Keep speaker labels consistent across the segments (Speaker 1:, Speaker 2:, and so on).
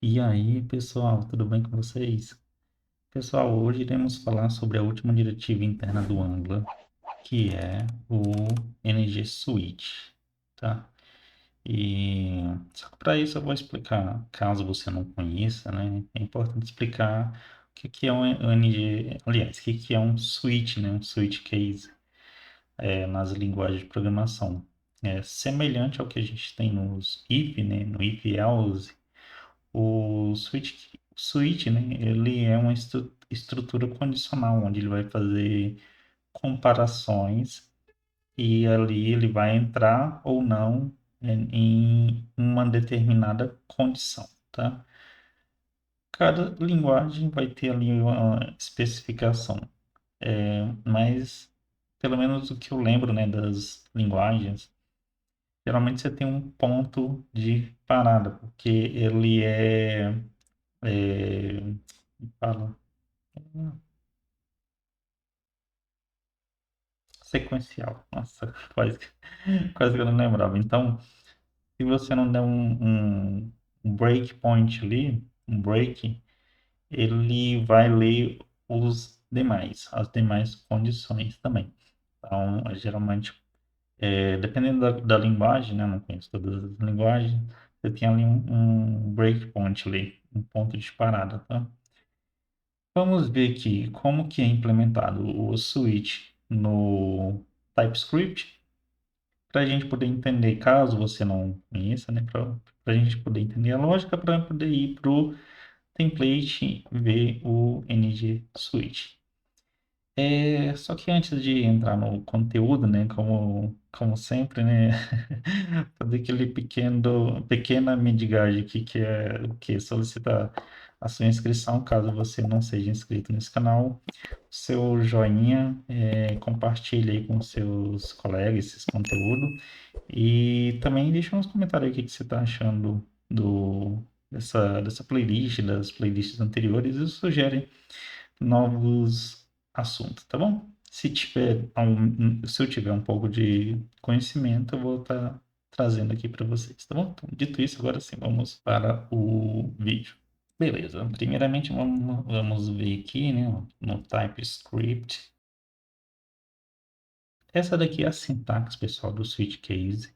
Speaker 1: E aí, pessoal, tudo bem com vocês? Pessoal, hoje iremos falar sobre a última diretiva interna do Angular, que é o NG Switch, tá? E só que para isso eu vou explicar, caso você não conheça, né? É importante explicar o que que é um NG, aliás, o que que é um switch, né? Um switch case nas linguagens de programação. É semelhante ao que a gente tem nos if, né? No if else. O switch, né, ele é uma estrutura condicional, onde ele vai fazer comparações e ali ele vai entrar ou não em uma determinada condição, tá? Cada linguagem vai ter ali uma especificação, mas pelo menos o que eu lembro, né, das linguagens, geralmente você tem um ponto de parada, porque ele é fala, sequencial. Nossa, quase que eu não lembrava. Então, se você não der um breakpoint ali, um break, ele vai ler as demais condições também. Então, geralmente, dependendo da linguagem, né? Eu não conheço todas as linguagens, você tem ali um breakpoint ali, um ponto de parada, tá? Vamos ver aqui como que é implementado o switch no TypeScript, para a gente poder entender, caso você não conheça, né, para a gente poder entender a lógica, para poder ir para o template e ver o NG Switch. Só que antes de entrar no conteúdo, né, como sempre, né, fazer aquele pequena mendigagem aqui, que é o que? Solicitar a sua inscrição, caso você não seja inscrito nesse canal, seu joinha, compartilhe aí com seus colegas esse conteúdo e também deixa nos comentários aí o que você está achando dessa playlist, das playlists anteriores e sugere novos assuntos, tá bom? Se eu tiver um pouco de conhecimento, eu vou estar trazendo aqui para vocês, tá bom? Então, dito isso, agora sim, vamos para o vídeo. Beleza, primeiramente vamos ver aqui, né, no TypeScript. Essa daqui é a sintaxe, pessoal, do switch case.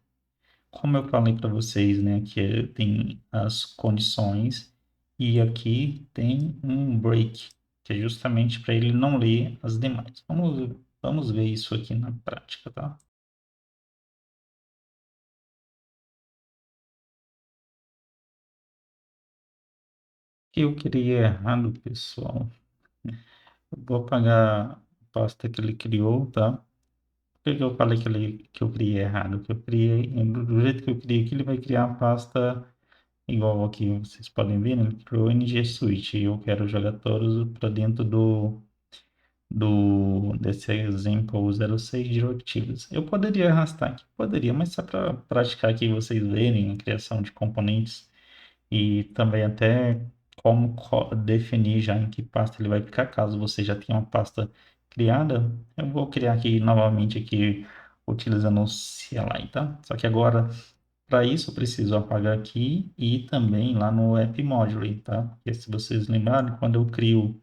Speaker 1: Como eu falei para vocês, né, que tem as condições e aqui tem um break, que é justamente para ele não ler as demais. Vamos ver isso aqui na prática, tá? Eu criei errado, pessoal. Eu vou apagar a pasta que ele criou, tá? Por que eu falei que eu criei errado? Que eu criei, do jeito que eu criei aqui, ele vai criar a pasta igual aqui, vocês podem ver, né? Ele criou NG Switch e eu quero jogar todos para dentro desse exemplo 06 directives. Eu poderia arrastar aqui, poderia, mas só para praticar aqui vocês verem a criação de componentes e também até como definir já em que pasta ele vai ficar, caso você já tenha uma pasta criada, eu vou criar aqui novamente aqui utilizando o CLI, tá? Só que agora para isso eu preciso apagar aqui e também lá no app module, tá? Porque se vocês lembrarem, quando eu crio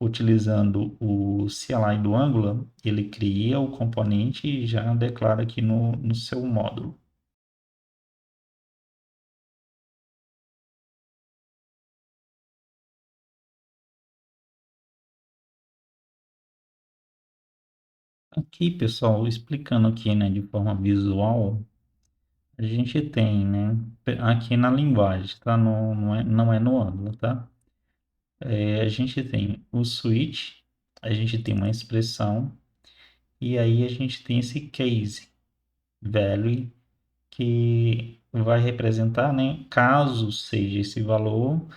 Speaker 1: utilizando o CLI do Angular, ele cria o componente e já declara aqui no seu módulo. Aqui, pessoal, explicando aqui, né, de forma visual, a gente tem, né, aqui na linguagem, tá? Não é no Angular, tá? A gente tem o switch, a gente tem uma expressão, e aí a gente tem esse case, value, que vai representar, né, caso seja esse valor,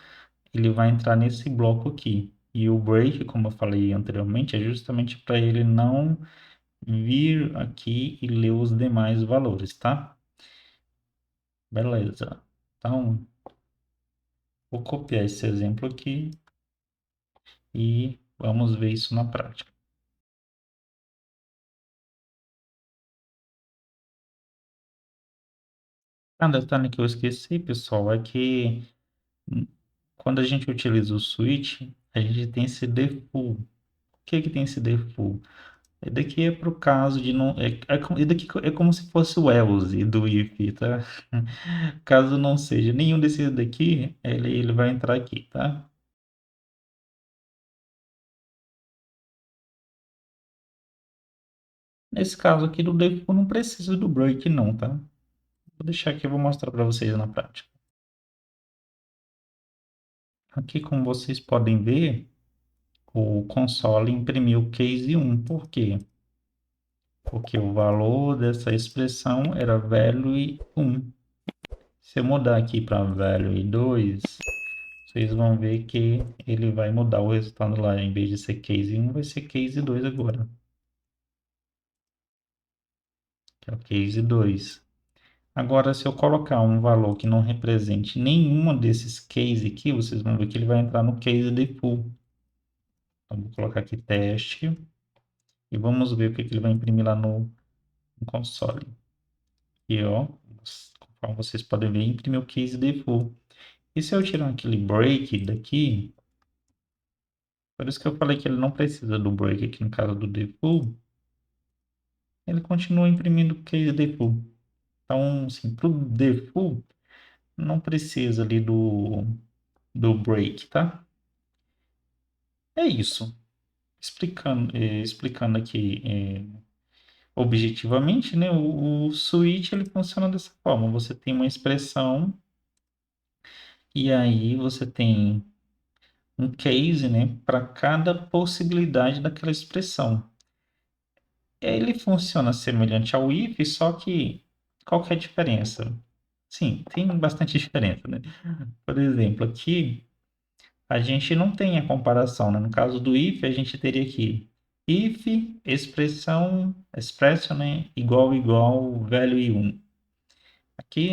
Speaker 1: ele vai entrar nesse bloco aqui. E o break, como eu falei anteriormente, é justamente para ele não vir aqui e ler os demais valores, tá? Beleza. Então, vou copiar esse exemplo aqui e vamos ver isso na prática. Ah, detalhe que eu esqueci, pessoal, é que quando a gente utiliza o switch, a gente tem esse default. O que tem esse default? Esse daqui é para o caso de não. Esse daqui é como se fosse o else do if, tá? Caso não seja nenhum desses daqui, ele vai entrar aqui, tá? Nesse caso aqui do default não precisa do break não, tá? Vou deixar aqui, eu vou mostrar para vocês na prática. Aqui, como vocês podem ver, o console imprimiu case 1. Por quê? Porque o valor dessa expressão era value 1. Se eu mudar aqui para value 2, vocês vão ver que ele vai mudar o resultado lá. Em vez de ser case 1, vai ser case 2 agora. Que é o case 2. Agora, se eu colocar um valor que não represente nenhuma desses case aqui, vocês vão ver que ele vai entrar no case default. Então, vou colocar aqui teste e vamos ver o que ele vai imprimir lá no console. E ó, conforme vocês podem ver, imprimiu o case default. E se eu tirar aquele break daqui, por isso que eu falei que ele não precisa do break aqui no caso do default, ele continua imprimindo o case default. Então, assim, para o default, não precisa ali do break, tá? É isso. Explicando aqui objetivamente, né? O switch ele funciona dessa forma. Você tem uma expressão e aí você tem um case, né, para cada possibilidade daquela expressão. Ele funciona semelhante ao if, só que qual que é a diferença? Sim, tem bastante diferença, né? Por exemplo, aqui a gente não tem a comparação, né? No caso do if, a gente teria aqui if, expression, né? Igual, value 1. Aqui,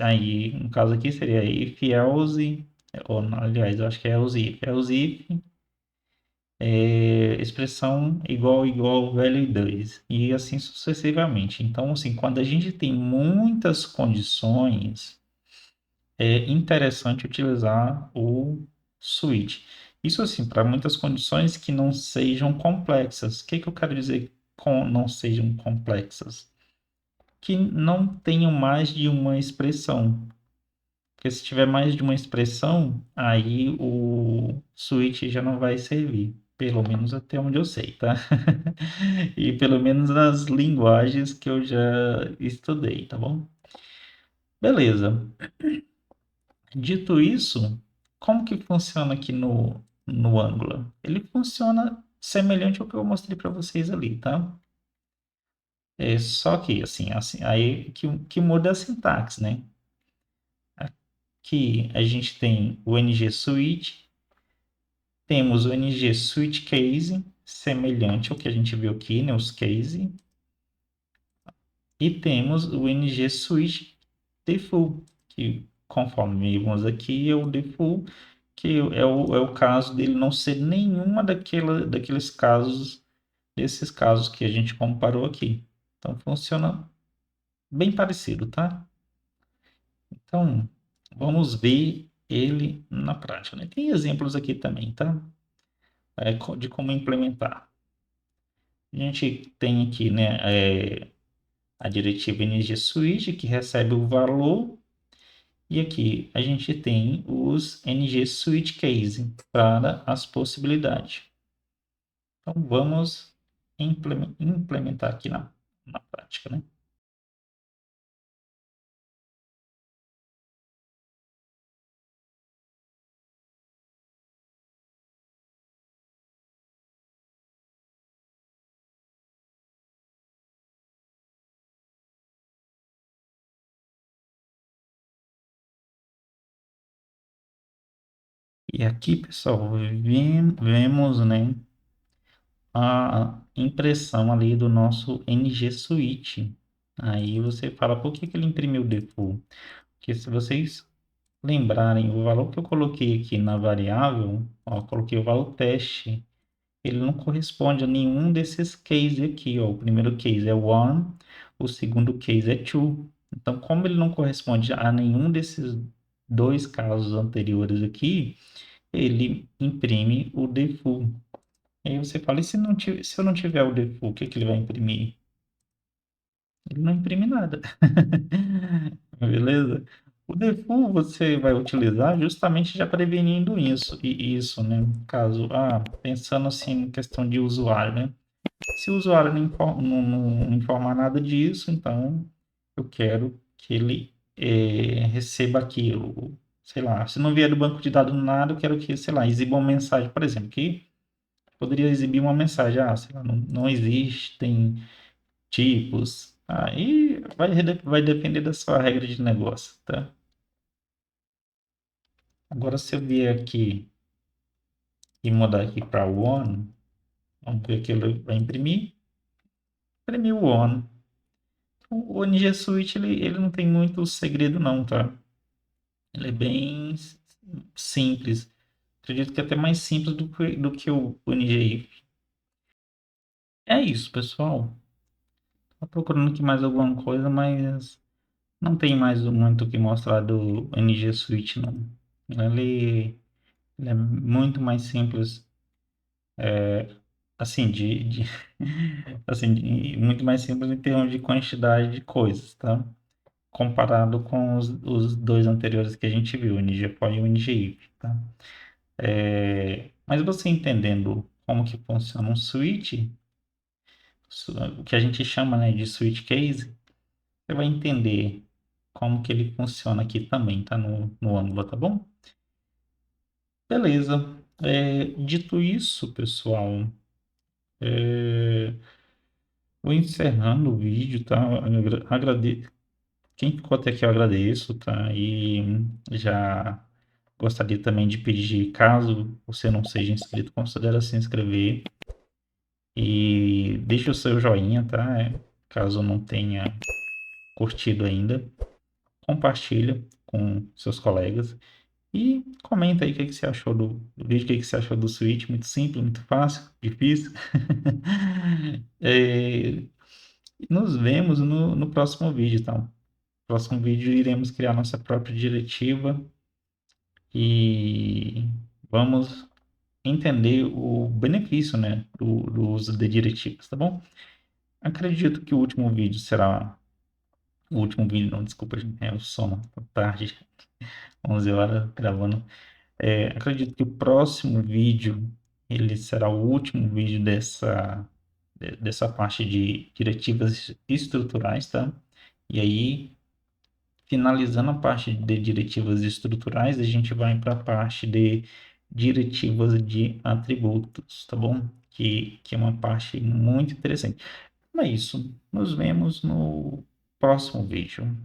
Speaker 1: aí, no caso aqui seria if, else, ou, aliás, eu acho que é else if, expressão igual, value 2, e assim sucessivamente. Então, assim, quando a gente tem muitas condições, é interessante utilizar o switch. Isso, assim, para muitas condições que não sejam complexas. O que que eu quero dizer com não sejam complexas? Que não tenham mais de uma expressão. Porque se tiver mais de uma expressão, aí o switch já não vai servir. Pelo menos até onde eu sei, tá? E pelo menos nas linguagens que eu já estudei, tá bom? Beleza. Dito isso, como que funciona aqui no Angular? Ele funciona semelhante ao que eu mostrei para vocês ali, tá? Só que, assim aí que muda a sintaxe, né? Aqui a gente tem o ng-switch. Temos o ng switch case, semelhante ao que a gente viu aqui, né, os case. E temos o ng switch default, que conforme vimos aqui é o default, que é o caso dele não ser nenhuma daqueles casos, desses casos que a gente comparou aqui. Então funciona bem parecido, tá? Então vamos ver ele na prática, né? Tem exemplos aqui também, tá? De como implementar. A gente tem aqui, né, a diretiva energia switch, que recebe o valor, e aqui a gente tem os ng switch case para as possibilidades. Então vamos implementar aqui na prática, né? E aqui, pessoal, vemos, né, a impressão ali do nosso ng switch. Aí você fala, por que que ele imprimiu default? Porque se vocês lembrarem, o valor que eu coloquei aqui na variável, ó, coloquei o valor teste, ele não corresponde a nenhum desses cases aqui, ó. O primeiro case é one, o segundo case é two. Então, como ele não corresponde a nenhum desses dois casos anteriores aqui, ele imprime o default. Aí você fala, e se eu não tiver o default, o que que ele vai imprimir? Ele não imprime nada. Beleza? O default você vai utilizar justamente já prevenindo isso, né? Caso, pensando assim em questão de usuário, né? Se o usuário não informar nada disso, então eu quero que ele receba aquilo. Sei lá, se não vier do banco de dados nada, eu quero que, sei lá, exiba uma mensagem, por exemplo, que poderia exibir uma mensagem, sei lá, não existem tipos. Aí vai depender da sua regra de negócio, tá? Agora, se eu vier aqui e mudar aqui para one, vamos ver que ele vai imprimir o one. O NG Suite, ele não tem muito segredo não, tá? Ele é bem simples. Acredito que é até mais simples do que o NGI. É isso, pessoal. Tô procurando aqui mais alguma coisa, mas não tem mais muito o que mostrar do NG Suite, não. Ele é muito mais simples, assim, assim, muito mais simples em termos de quantidade de coisas, tá? Comparado com os dois anteriores que a gente viu, o NGPOI e o NGIF, tá? Mas você entendendo como que funciona um switch, o que a gente chama, né, de switch case, você vai entender como que ele funciona aqui também, tá? No Angular, tá bom? Beleza. Dito isso, pessoal, é, vou encerrando o vídeo, tá? Quem ficou até aqui eu agradeço, tá? E já gostaria também de pedir, caso você não seja inscrito, considere se inscrever e deixe o seu joinha, tá? Caso não tenha curtido ainda, compartilha com seus colegas e comenta aí o que que você achou do vídeo, o que que você achou do Switch, muito simples, muito fácil, difícil. É, nos vemos no próximo vídeo, então. No próximo vídeo iremos criar nossa própria diretiva e vamos entender o benefício, né, do uso de diretivas, tá bom? Acredito que o último vídeo será. O último vídeo, não, desculpa, o sono, tá tarde, 11 horas gravando. Acredito que o próximo vídeo ele será o último vídeo dessa parte de diretivas estruturais, tá? E aí, finalizando a parte de diretivas estruturais, a gente vai para a parte de diretivas de atributos, tá bom? Que é uma parte muito interessante. Então é isso. Nos vemos no próximo vídeo.